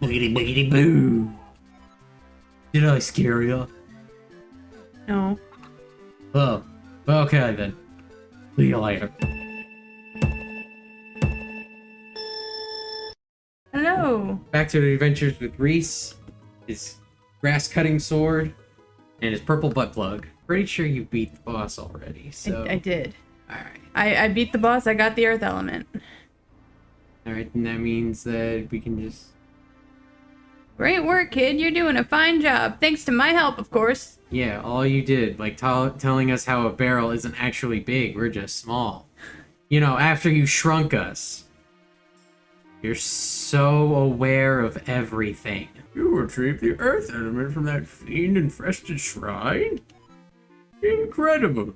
Boogity boogity boo. Did I scare you? No. Oh, okay then. See you later. Hello. Back to the adventures with Reese, his grass-cutting sword, and his purple butt plug. Pretty sure you beat the boss already, so... I did. Alright. I beat the boss. I got the earth element. Alright, and that means that we can just... Great work, kid. You're doing a fine job. Thanks to my help, of course. Yeah, all you did, like telling us how a barrel isn't actually big, we're just small. You know, after you shrunk us. You're so aware of everything. You retrieved the earth element from that fiend-infested shrine? Incredible.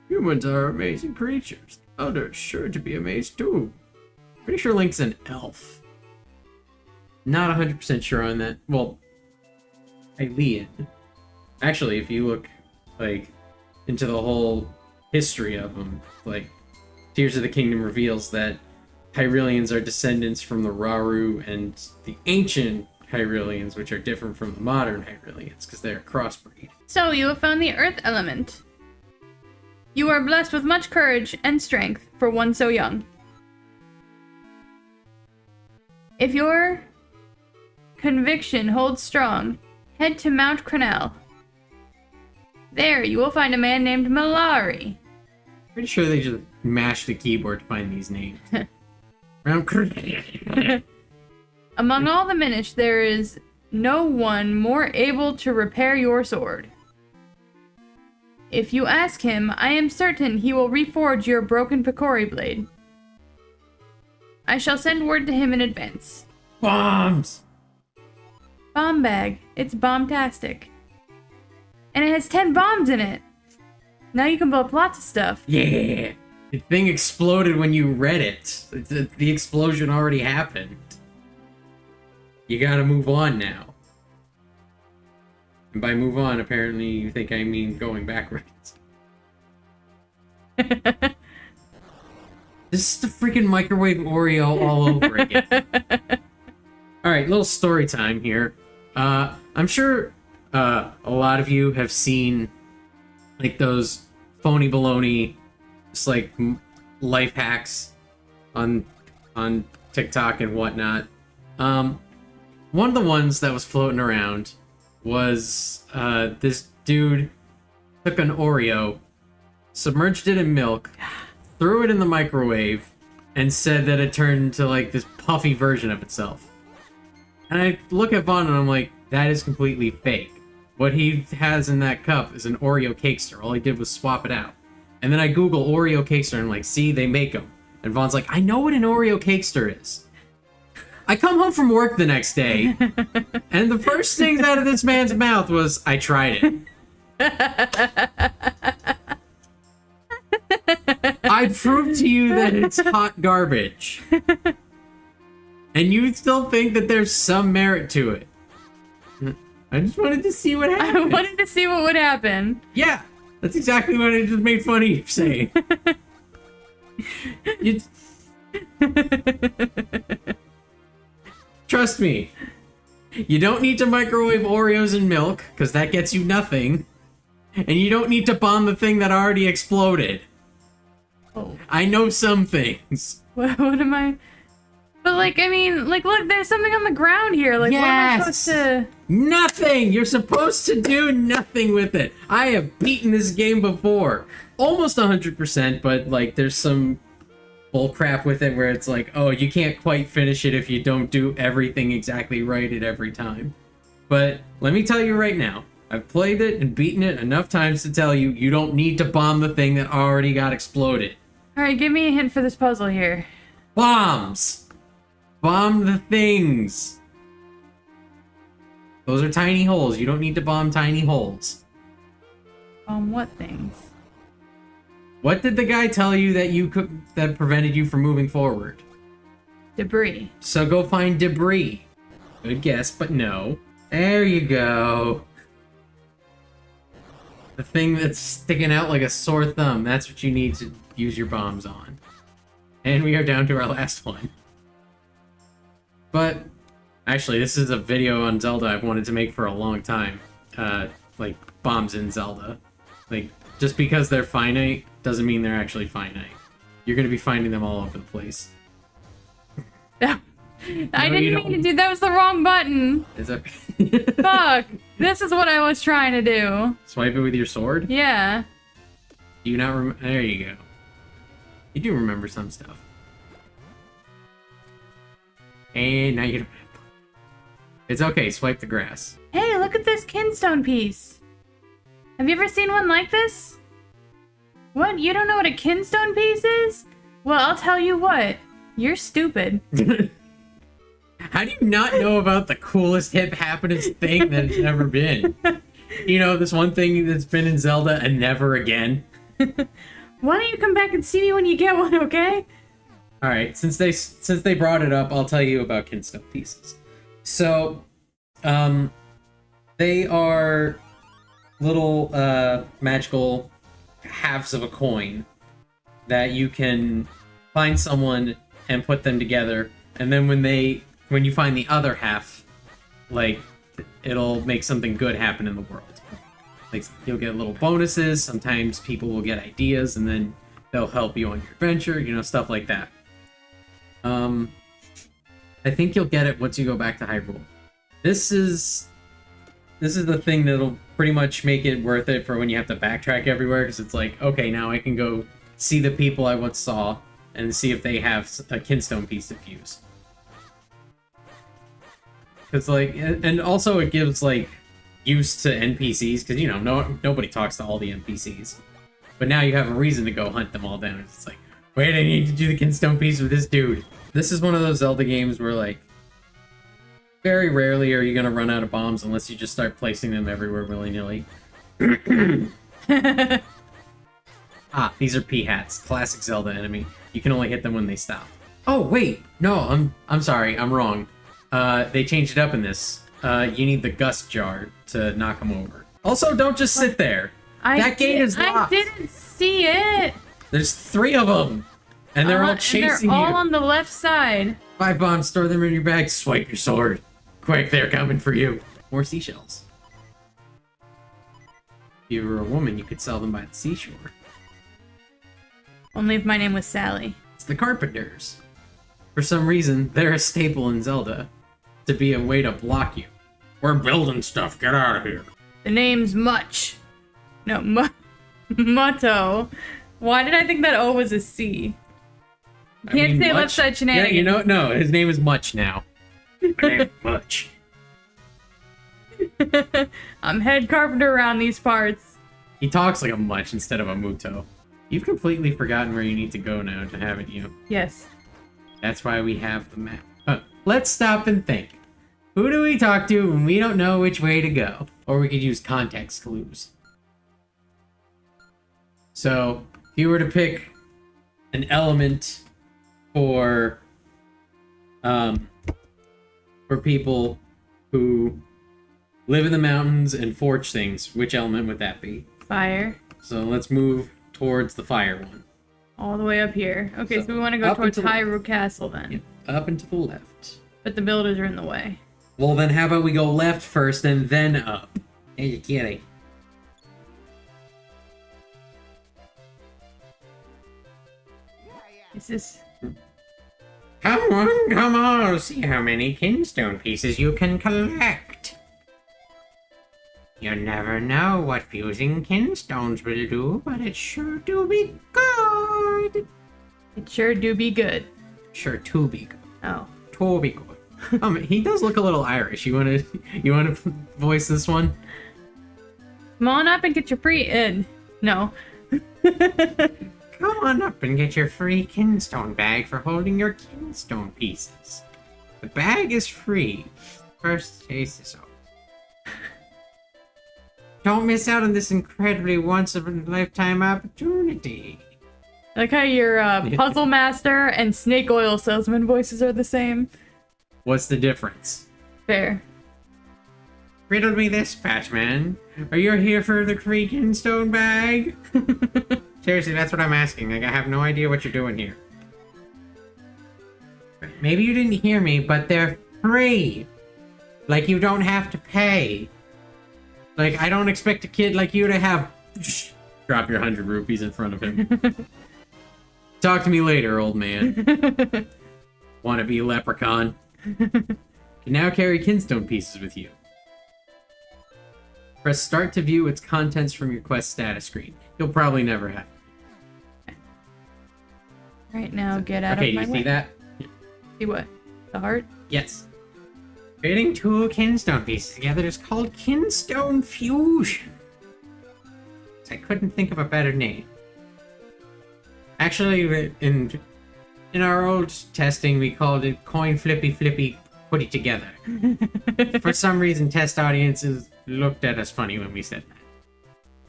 Humans are amazing creatures. Others sure to be amazed too. Pretty sure Link's an elf. Not 100% sure on that. Well, Hylian. Actually, if you look, like, into the whole history of them, like, Tears of the Kingdom reveals that Hylians are descendants from the Rauru and the ancient Hylians, which are different from the modern Hylians, because they're crossbreed. So, you have found the earth element. You are blessed with much courage and strength for one so young. If your conviction holds strong, head to Mount Crenel. There, you will find a man named Malari. Pretty sure they just mashed the keyboard to find these names. Among all the Minish, there is no one more able to repair your sword. If you ask him, I am certain he will reforge your broken Picori blade. I shall send word to him in advance. Bombs! Bomb bag. It's bombtastic. And it has 10 bombs in it. Now you can blow up lots of stuff. Yeah! The thing exploded when you read it. The explosion already happened. You gotta move on now. And by move on, apparently you think I mean going backwards. This is the freaking microwave Oreo all over again. Alright, little story time here. I'm sure a lot of you have seen like those phony baloney just like life hacks on TikTok and whatnot. One of the ones that was floating around was this dude took an Oreo, submerged it in milk, threw it in the microwave, and said that it turned into like this puffy version of itself. And I look at Vaughn and I'm like, that is completely fake. What he has in that cup is an Oreo cakester. All he did was swap it out. And then I Google Oreo cakester and I'm like, see, they make them. And Vaughn's like, I know what an Oreo cakester is. I come home from work the next day, and the first thing out of this man's mouth was, I tried it. I proved to you that it's hot garbage. And you still think that there's some merit to it. I just wanted to see what happened. I wanted to see what would happen. Yeah, that's exactly what I just made fun of you saying. Trust me. You don't need to microwave Oreos in milk, because that gets you nothing. And you don't need to bomb the thing that already exploded. Oh. I know some things. What am I... But, like, I mean, like, look, there's something on the ground here. Like, Yes! what am I supposed to... Nothing! You're supposed to do nothing with it. I have beaten this game before. Almost 100%, but, like, there's some bull crap with it where it's like, oh, you can't quite finish it if you don't do everything exactly right at every time. But let me tell you right now, I've played it and beaten it enough times to tell you, you don't need to bomb the thing that already got exploded. Alright, give me a hint for this puzzle here. Bombs! Bomb the things! Those are tiny holes. You don't need to bomb tiny holes. What things? What did the guy tell you that prevented you from moving forward? Debris. So go find debris. Good guess, but no. There you go. The thing that's sticking out like a sore thumb. That's what you need to use your bombs on. And we are down to our last one. But Actually, this is a video on Zelda I've wanted to make for a long time. Like, bombs in Zelda. Like, just because they're finite doesn't mean they're actually finite. You're gonna be finding them all over the place. I didn't mean to do that. Was the wrong button. Is that... Fuck. This is what I was trying to do. Swipe it with your sword? Yeah. Do you not remember? There you go. You do remember some stuff. And now you don't... It's okay, swipe the grass. Hey, look at this kinstone piece. Have you ever seen one like this? What? You don't know what a kinstone piece is? Well, I'll tell you what. You're stupid. How do you not know about the coolest hip happenings thing that's ever been? You know, this one thing that's been in Zelda and never again? Why don't you come back and see me when you get one, okay? Alright, since they brought it up, I'll tell you about kinstone pieces. So, they are little magical halves of a coin that you can find someone and put them together, and then when you find the other half, like, it'll make something good happen in the world. Like, you'll get little bonuses, sometimes people will get ideas, and then they'll help you on your adventure, you know, stuff like that. I think you'll get it once you go back to Hyrule. This is the thing that'll pretty much make it worth it for when you have to backtrack everywhere, because it's like, okay, now I can go see the people I once saw and see if they have a kinstone piece to fuse. Because, like, and also it gives, like, use to NPCs, because, you know, nobody talks to all the NPCs. But now you have a reason to go hunt them all down. It's like, wait, I need to do the kinstone piece with this dude. This is one of those Zelda games where, like, very rarely are you going to run out of bombs unless you just start placing them everywhere willy-nilly. These are P-hats. Classic Zelda enemy. You can only hit them when they stop. Oh, wait! No, I'm sorry. I'm wrong. They changed it up in this. You need the gust jar to knock them over. Also, don't just sit there. That gate is locked. I didn't see it. There's 3 of them. And they're all chasing you. They're all on the left side. 5 bombs, store them in your bag, swipe your sword. Quick, they're coming for you. More seashells. If you were a woman, you could sell them by the seashore. Only if my name was Sally. It's the Carpenters. For some reason, they're a staple in Zelda. To be a way to block you. We're building stuff, get out of here. The name's Much. No, Mutto. Why did I think that O was a C? You can't say left side shenanigans. Yeah, you know, no, his name is Much now. My name's Much. I'm head carpenter around these parts. He talks like a Much instead of a Muto. You've completely forgotten where you need to go now, haven't you? Yes. That's why we have the map. Let's stop and think. Who do we talk to when we don't know which way to go? Or we could use context clues. So, if you were to pick an element for people who live in the mountains and forge things, which element would that be? Fire. So let's move towards the fire one. All the way up here. Okay, so we want to go towards Hyrule Castle then. Yep, up and to the left. But the builders are in the way. Well, then how about we go left first and then up? Hey, you kidding? Is this... Come on, see how many kinstone pieces you can collect. You never know what fusing kinstones will do, but it sure do be good. It sure do be good. Sure to be good. Oh. To be good. He does look a little Irish. You wanna voice this one? Come on up and get your free no. Come on up and get your free kinstone bag for holding your kinstone pieces. The bag is free. First taste is all. Don't miss out on this incredibly once-in-a-lifetime opportunity. I like how your puzzle master and snake oil salesman voices are the same. What's the difference? Fair. Riddle me this, Batman. Are you here for the free kinstone bag? Seriously, that's what I'm asking. Like, I have no idea what you're doing here. Maybe you didn't hear me, but they're free. Like, you don't have to pay. Like, I don't expect a kid like you to have... Drop your 100 rupees in front of him. Talk to me later, old man. Wanna be a leprechaun? Can now carry kinstone pieces with you. Press start to view its contents from your quest status screen. You'll probably never have. Right now, get out of my way. Okay, you see that? See what? The heart? Yes. Creating 2 kinstone pieces together is called kinstone fusion. I couldn't think of a better name. Actually, in our old testing, we called it coin flippy put it together. For some reason, test audiences looked at us funny when we said that.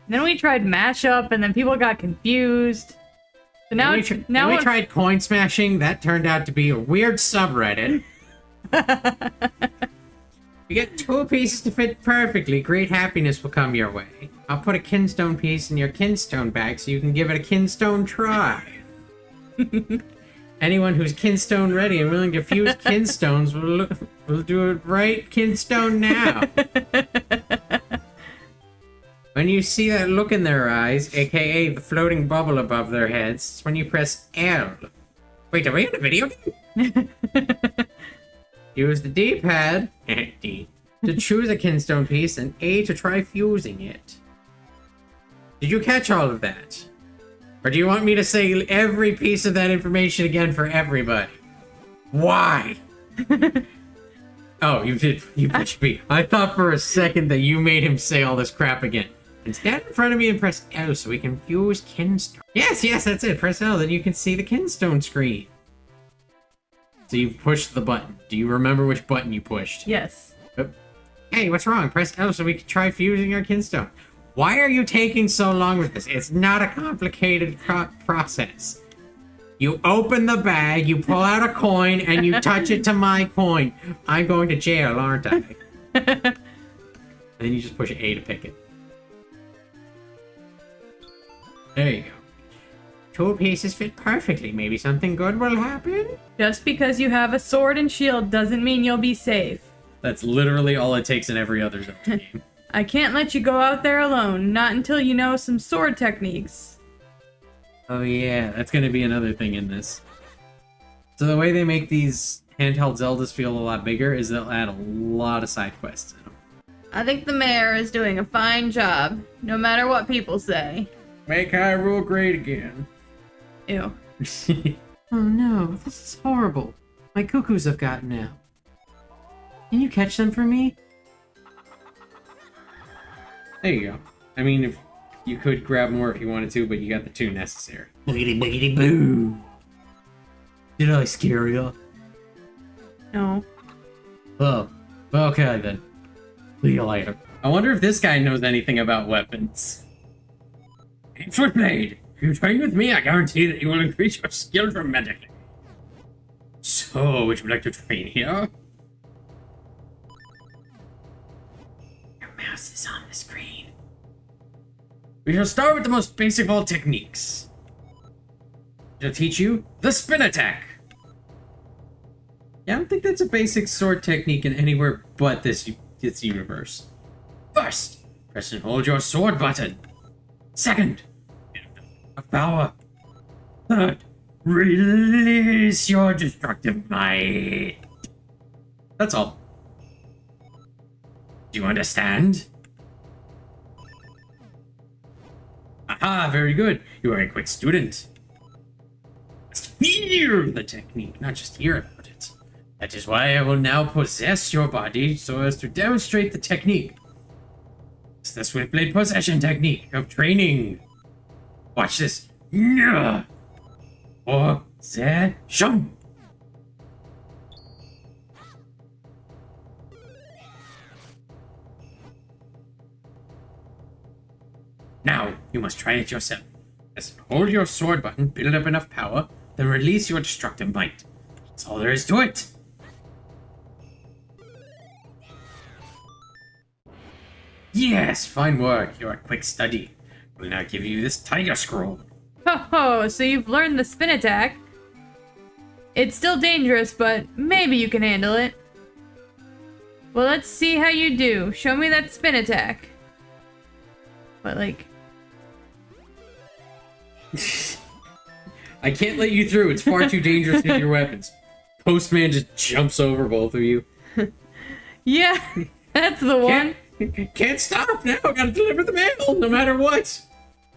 Then we tried mashup, and then people got confused. So now we tried coin smashing. That turned out to be a weird subreddit. You get 2 pieces to fit perfectly. Great happiness will come your way. I'll put a kinstone piece in your kinstone bag so you can give it a kinstone try. Anyone who's kinstone ready and willing to fuse kinstones will do it right kinstone now. When you see that look in their eyes, aka the floating bubble above their heads, it's when you press L. Wait, are we in a video game? Use the D-pad, D, to choose a kinstone piece and A to try fusing it. Did you catch all of that? Or do you want me to say every piece of that information again for everybody? Why? Oh, you did. You pushed me. I thought for a second that you made him say all this crap again. Stand in front of me and press L so we can fuse kinstone. Yes, that's it. Press L, then you can see the kinstone screen. So you pushed the button. Do you remember which button you pushed? Yes. Hey, what's wrong? Press L so we can try fusing our kinstone. Why are you taking so long with this? It's not a complicated process. You open the bag, you pull out a coin, and you touch it to my coin. I'm going to jail, aren't I? Then you just push A to pick it. There you go. 2 pieces fit perfectly. Maybe something good will happen? Just because you have a sword and shield doesn't mean you'll be safe. That's literally all it takes in every other Zelda game. I can't let you go out there alone, not until you know some sword techniques. Oh yeah, that's gonna be another thing in this. So the way they make these handheld Zeldas feel a lot bigger is they'll add a lot of side quests in them. I think the mayor is doing a fine job, no matter what people say. Make Hyrule great again. Ew. Oh no, this is horrible. My cuckoos have gotten out. Can you catch them for me? There you go. I mean, if you could grab more if you wanted to, but you got the 2 necessary. Boogity boogity boo! Did I scare you? No. Oh, okay then. See you later. I wonder if this guy knows anything about weapons. Foot blade! If you train with me, I guarantee that you will increase your skill dramatically. So, would you like to train here? Your mouse is on the screen. We shall start with the most basic of all techniques. I'll teach you the spin attack. Yeah, I don't think that's a basic sword technique in anywhere but this universe. First, press and hold your sword button. Second, of power. Third, release your destructive might. That's all. Do you understand? Aha, very good. You are a quick student. Just feel the technique, not just hear about it. That is why I will now possess your body so as to demonstrate the technique. It's the Swift Blade possession technique of training. Watch this. Possession. Now, you must try it yourself. Just hold your sword button, build up enough power, then release your destructive might. That's all there is to it. Yes, fine work. You're a quick study. We'll now give you this tiger scroll. Oh, so you've learned the spin attack. It's still dangerous, but maybe you can handle it. Well, let's see how you do. Show me that spin attack. But like... I can't let you through. It's far too dangerous with your weapons. Postman just jumps over both of you. Yeah, that's the one. Can't stop now. I gotta deliver the mail, no matter what.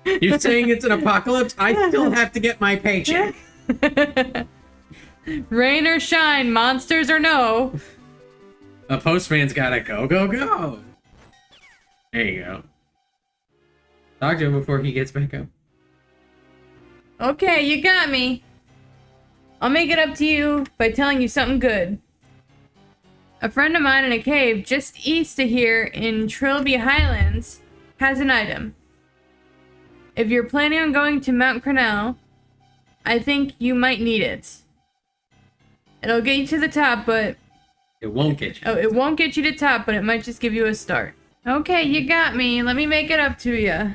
You're saying it's an apocalypse? I still have to get my paycheck. Rain or shine, monsters or no. The postman's gotta go, go, go. There you go. Talk to him before he gets back up. Okay, you got me. I'll make it up to you by telling you something good. A friend of mine in a cave just east of here in Trilby Highlands has an item. If you're planning on going to Mount Cornell, I think you might need it. It'll get you to the top, but... It won't get you. Oh, it won't get you to the top, but it might just give you a start. Okay, you got me. Let me make it up to you.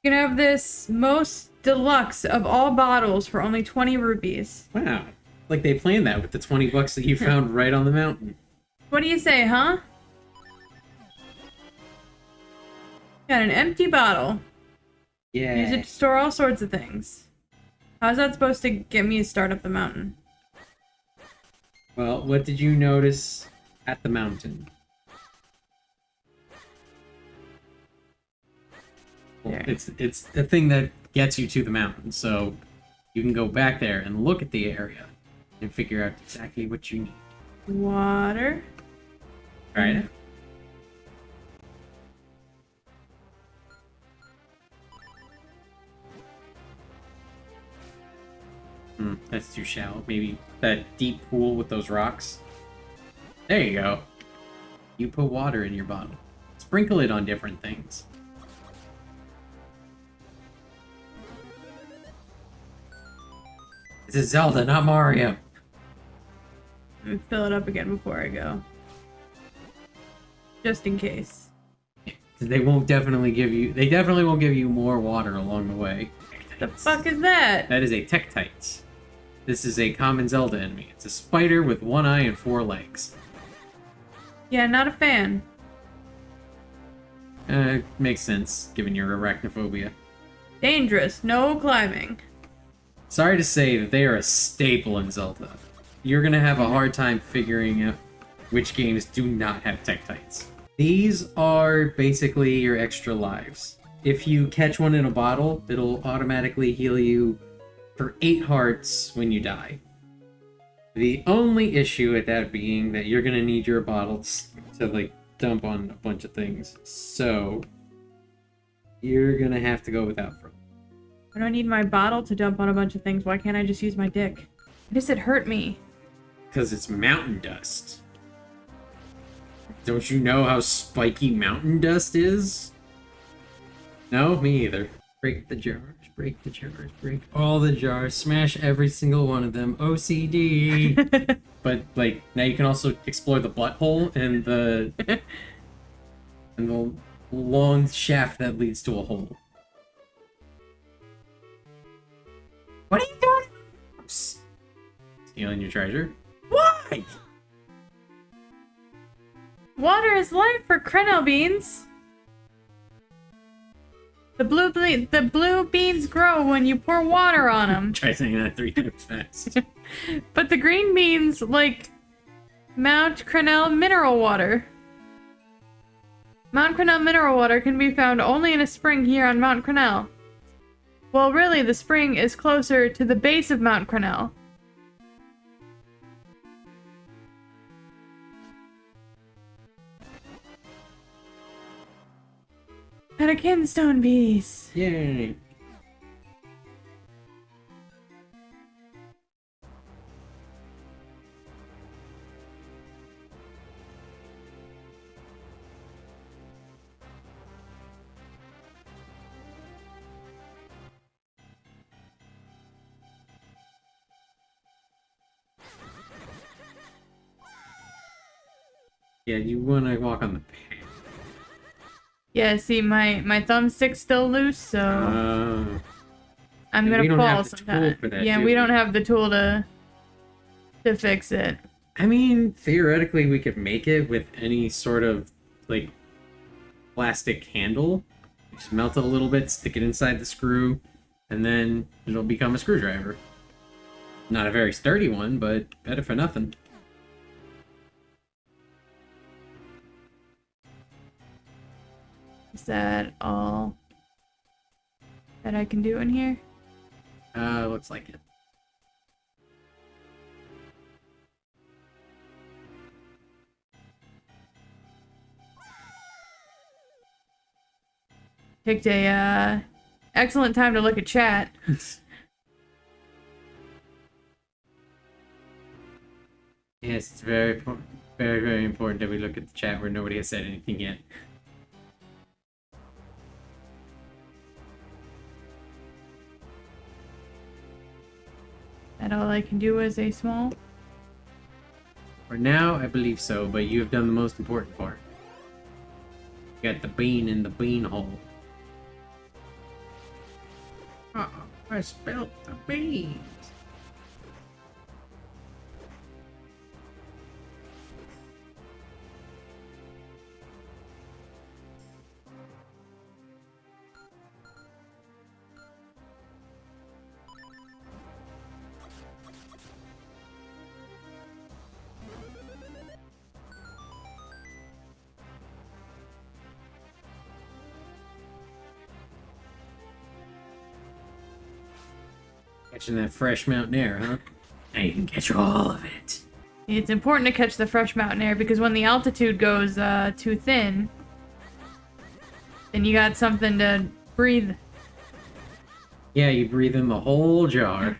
You can have this most deluxe of all bottles for only 20 rupees. Wow. Like they planned that with the 20 bucks that you found right on the mountain. What do you say, huh? Got an empty bottle. Yeah. Use it to store all sorts of things. How's that supposed to get me a start up the mountain? Well, what did you notice at the mountain? Well, There. it's the thing that gets you to the mountain, so you can go back there and look at the area and figure out exactly what you need. Water. Alright? That's too shallow. Maybe that deep pool with those rocks. There you go. You put water in your bottle. Sprinkle it on different things. This is Zelda, not Mario. Let me fill it up again before I go. Just in case. They won't definitely give you. They definitely won't give you more water along the way. The fuck is that? That is a Tektite. This is a common Zelda enemy. It's a spider with one eye and 4 legs. Yeah, not a fan. Makes sense, given your arachnophobia. Dangerous. No climbing. Sorry to say that they are a staple in Zelda. You're gonna have a hard time figuring out which games do not have Tektites. These are basically your extra lives. If you catch one in a bottle, it'll automatically heal you for 8 hearts when you die. The only issue with that being that you're gonna need your bottles to like dump on a bunch of things. So you're gonna have to go without them. I don't need my bottle to dump on a bunch of things. Why can't I just use my dick? Why does it hurt me? Because it's mountain dust. Don't you know how spiky mountain dust is? No, me either. Break the jars, break the jars, break all the jars, smash every single one of them. OCD. But like now you can also explore the butthole and the long shaft that leads to a hole. What are you doing? Oops. Stealing your treasure? Why? Water is life for Krenel beans. The blue beans grow when you pour water on them. Try saying that 3 times fast. But the green beans like Mount Crenel mineral water. Mount Crenel mineral water can be found only in a spring here on Mount Crenel. Well, really, the spring is closer to the base of Mount Crenel. And a kinstone piece. Yay. Yeah, you want to walk on the path. Yeah, see, my thumbstick's still loose, so I'm and gonna we don't fall have the tool sometime. for that, Yeah, do we we? don't have the tool to fix it. I mean, theoretically, we could make it with any sort of, like, plastic handle. Just melt it a little bit, stick it inside the screw, and then it'll become a screwdriver. Not a very sturdy one, but better for nothing. Is that all that I can do in here? Looks like it. Picked a excellent time to look at chat. Yes, it's very, very, very important that we look at the chat where nobody has said anything yet. That all I can do is a small. For now, I believe so, but you have done the most important part. You got the bean in the bean hole. Uh-oh, I spilled the beans. Catching that fresh mountain air, huh? Now you can catch all of it. It's important to catch the fresh mountain air because when the altitude goes too thin, then you got something to breathe. Yeah, you breathe in the whole jar.